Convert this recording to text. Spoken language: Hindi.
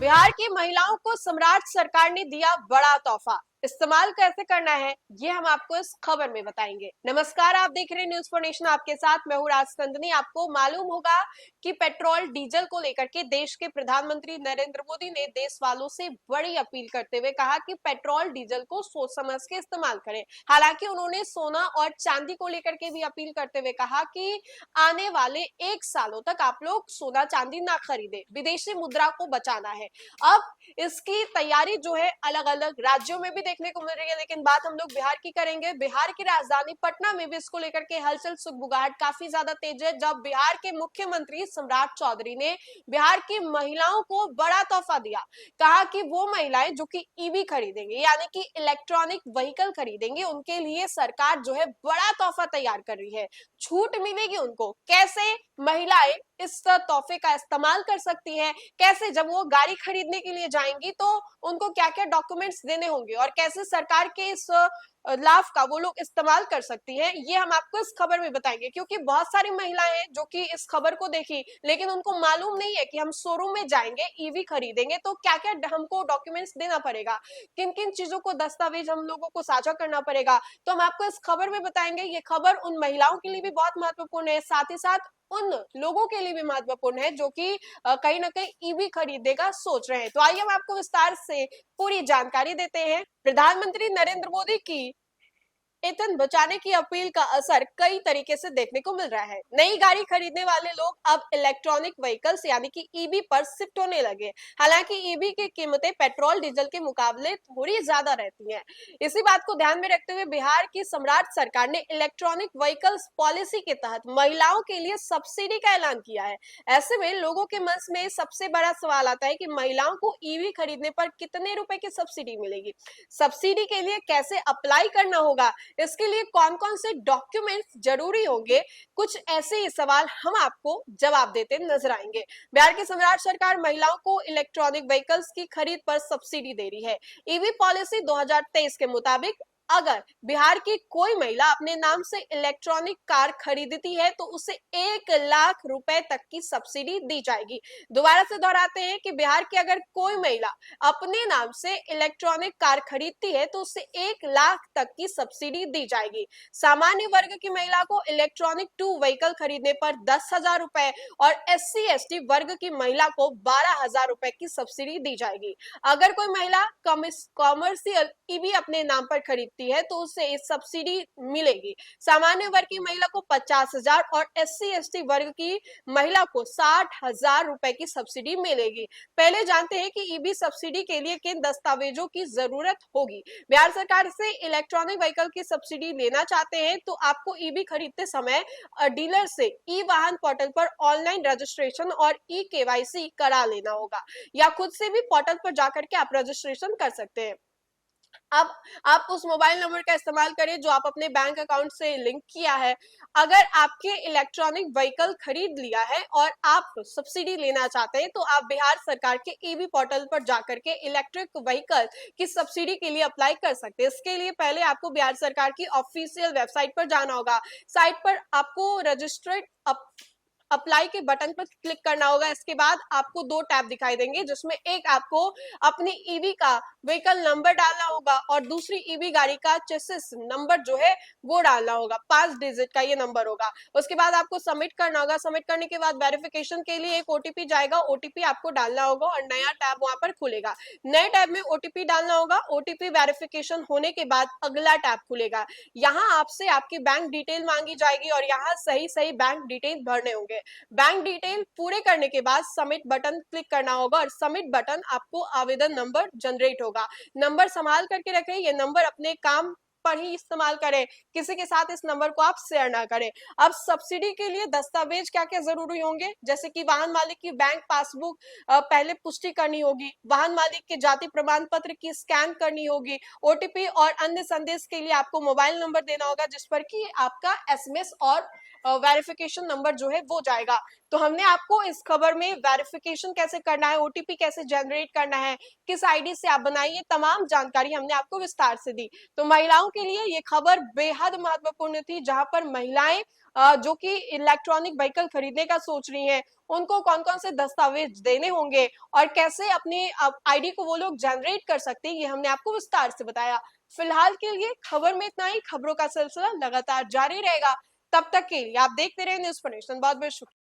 बिहार की महिलाओं को सम्राट सरकार ने दिया बड़ा तोहफा। इस्तेमाल कैसे करना है ये हम आपको इस खबर में बताएंगे। नमस्कार, आप देख रहे हैं न्यूज फॉर नेशन। आपके साथ मैं हूं राजकंदनी। आपको मालूम होगा कि पेट्रोल डीजल को लेकर के देश के प्रधानमंत्री नरेंद्र मोदी ने देश वालों से बड़ी अपील करते हुए कहा कि पेट्रोल डीजल को सोच समझ के इस्तेमाल करें। हालांकि उन्होंने सोना और चांदी को लेकर के भी अपील करते हुए कहा कि आने वाले 1 सालों तक आप लोग सोना चांदी ना खरीदे, विदेशी मुद्रा को बचाना है। अब इसकी तैयारी जो है अलग अलग राज्यों में भी देखने को मिल रही है, लेकिन बात हम लोग बिहार की करेंगे। बिहार की राजधानी पटना में भी इसको लेकर के हलचल सुगबुगाहट काफी ज्यादा तेज है, जब बिहार के मुख्यमंत्री सम्राट चौधरी ने बिहार की महिलाओं को बड़ा तोहफा दिया। कहा कि वो महिलाएं जो कि ईवी खरीदेंगे, यानी कि इलेक्ट्रॉनिक व्हीकल खरीदेंगे, उनके लिए सरकार जो है बड़ा तोहफा तैयार कर रही है। छूट मिलेगी उनको। कैसे महिलाएं इस तोहफे का इस्तेमाल कर सकती हैं, कैसे जब वो गाड़ी खरीदने के लिए जाएंगी तो उनको क्या क्या डॉक्यूमेंट्स देने होंगे, और कैसे सरकार के इस लाभ का वो लोग इस्तेमाल कर सकती हैं, ये हम आपको इस खबर में बताएंगे। क्योंकि बहुत सारी महिलाएं हैं जो कि इस खबर को देखी, लेकिन उनको मालूम नहीं है कि हम शोरूम में जाएंगे, ईवी खरीदेंगे तो क्या क्या हमको डॉक्यूमेंट्स देना पड़ेगा, किन किन चीजों को दस्तावेज हम लोगों को साझा करना पड़ेगा। तो हम आपको इस खबर में बताएंगे। ये खबर उन महिलाओं के लिए भी बहुत महत्वपूर्ण है, साथ ही साथ उन लोगों के लिए भी महत्वपूर्ण है जो कि कहीं ना कहीं ईवी खरीदने का सोच रहे हैं। तो आइए हम आपको विस्तार से पूरी जानकारी देते हैं। प्रधानमंत्री नरेंद्र मोदी की ईंधन बचाने की अपील का असर कई तरीके से देखने को मिल रहा है। नई गाड़ी खरीदने वाले लोग अब इलेक्ट्रॉनिक व्हीकल्स यानी कि ईवी पर शिफ्ट होने लगे। हालांकि ईवी की कीमतें पेट्रोल डीजल के मुकाबले थोड़ी ज्यादा रहती हैं। इसी बात को ध्यान में रखते हुए बिहार की सम्राट सरकार ने इलेक्ट्रॉनिक व्हीकल्स पॉलिसी के तहत महिलाओं के लिए सब्सिडी का ऐलान किया है। ऐसे में लोगों के मन में सबसे बड़ा सवाल आता है कि महिलाओं को ईवी खरीदने पर कितने रुपए की सब्सिडी मिलेगी, सब्सिडी के लिए कैसे अप्लाई करना होगा, इसके लिए कौन कौन से डॉक्यूमेंट्स जरूरी होंगे। कुछ ऐसे ही सवाल हम आपको जवाब देते नजर आएंगे। बिहार की सम्राट सरकार महिलाओं को इलेक्ट्रॉनिक व्हीकल्स की खरीद पर सब्सिडी दे रही है। ईवी पॉलिसी 2023 के मुताबिक अगर बिहार की कोई महिला अपने नाम से इलेक्ट्रॉनिक कार खरीदती है तो उसे 1 लाख रुपए तक की सब्सिडी दी जाएगी। दोबारा से दोहराते हैं कि बिहार की अगर कोई महिला अपने नाम से इलेक्ट्रॉनिक कार खरीदती है तो उसे 1 लाख तक की सब्सिडी दी जाएगी। सामान्य वर्ग की महिला को इलेक्ट्रॉनिक 2 व्हीकल खरीदने पर 10,000 रुपए और SC/ST वर्ग की महिला को 12,000 रुपए की सब्सिडी दी जाएगी। अगर कोई महिला कॉमर्शियल ईवी अपने नाम पर खरीदती है तो उसे इस सब्सिडी मिलेगी। सामान्य वर्ग की महिला को 50,000 और SC/ST वर्ग की महिला को 60,000 रुपए की सब्सिडी मिलेगी। पहले जानते हैं कि ईवी सब्सिडी के लिए किन दस्तावेजों की जरूरत होगी। बिहार सरकार से इलेक्ट्रॉनिक व्हीकल की सब्सिडी लेना चाहते हैं तो आपको ईवी खरीदते समय डीलर से ई वाहन पोर्टल पर ऑनलाइन रजिस्ट्रेशन और KYC करा लेना होगा, या खुद से भी पोर्टल पर जाकर के आप रजिस्ट्रेशन कर सकते हैं। अब आप उस मोबाइल नंबर का इस्तेमाल करें जो आप अपने बैंक अकाउंट से लिंक किया है। अगर आपके इलेक्ट्रॉनिक व्हीकल खरीद लिया है और आप सब्सिडी लेना चाहते हैं तो आप बिहार सरकार के ईवी पोर्टल पर जाकर के इलेक्ट्रिक व्हीकल की सब्सिडी के लिए अप्लाई कर सकते हैं। इसके लिए पहले आपको बिहार सरकार की ऑफिशियल वेबसाइट पर जाना होगा। साइट पर आपको रजिस्टर्ड अप्लाई के बटन पर क्लिक करना होगा। इसके बाद आपको 2 टैब दिखाई देंगे, जिसमें एक आपको अपनी ईवी का व्हीकल नंबर डालना होगा और दूसरी ईवी गाड़ी का चेसिस नंबर जो है वो डालना होगा। 5 डिजिट का ये नंबर होगा। उसके बाद आपको सबमिट करना होगा। सबमिट करने के बाद वेरिफिकेशन के लिए एक OTP जाएगा। OTP आपको डालना होगा और नया टैब वहां पर खुलेगा। नए टैब में OTP डालना होगा। OTP वेरिफिकेशन होने के बाद अगला टैब खुलेगा। यहाँ आपसे आपकी बैंक डिटेल मांगी जाएगी और यहाँ सही सही बैंक डिटेल भरने होंगे। बैंक डिटेल पूरे करने के बाद सबमिट बटन क्लिक करना होगा और सबमिट बटन आपको आवेदन नंबर जनरेट होगा। नंबर संभाल करके रखें। ये नंबर अपने काम पर ही इस्तेमाल करें, किसी के साथ इस नंबर को आप शेयर ना करें। अब सब्सिडी के लिए दस्तावेज क्या क्या जरूरी होंगे, जैसे कि वाहन मालिक की बैंक पासबुक पहले पुष्टि करनी होगी, वाहन मालिक के जाति प्रमाण पत्र की स्कैन करनी होगी, OTP और अन्य संदेश के लिए आपको मोबाइल नंबर देना होगा जिस पर कि आपका SMS और वेरिफिकेशन नंबर जो है वो जाएगा। तो हमने आपको इस खबर में वेरिफिकेशन कैसे करना है, ओटीपी कैसे जनरेट करना है, किस आईडी से आप बनाइए, तमाम जानकारी हमने आपको विस्तार से दी। तो महिलाओं के लिए ये खबर बेहद महत्वपूर्ण थी, जहां पर महिलाएं जो कि इलेक्ट्रॉनिक व्हीकल खरीदने का सोच रही हैं, उनको कौन कौन से दस्तावेज देने होंगे और कैसे अपने आईडी को वो लोग जनरेट कर सकते हैं, ये हमने आपको विस्तार से बताया। फिलहाल के लिए खबर में इतना ही। खबरों का सिलसिला लगातार जारी रहेगा। तब तक के लिए आप देखते रहे न्यूज़ फॉर नेशन। बहुत बहुत शुक्रिया।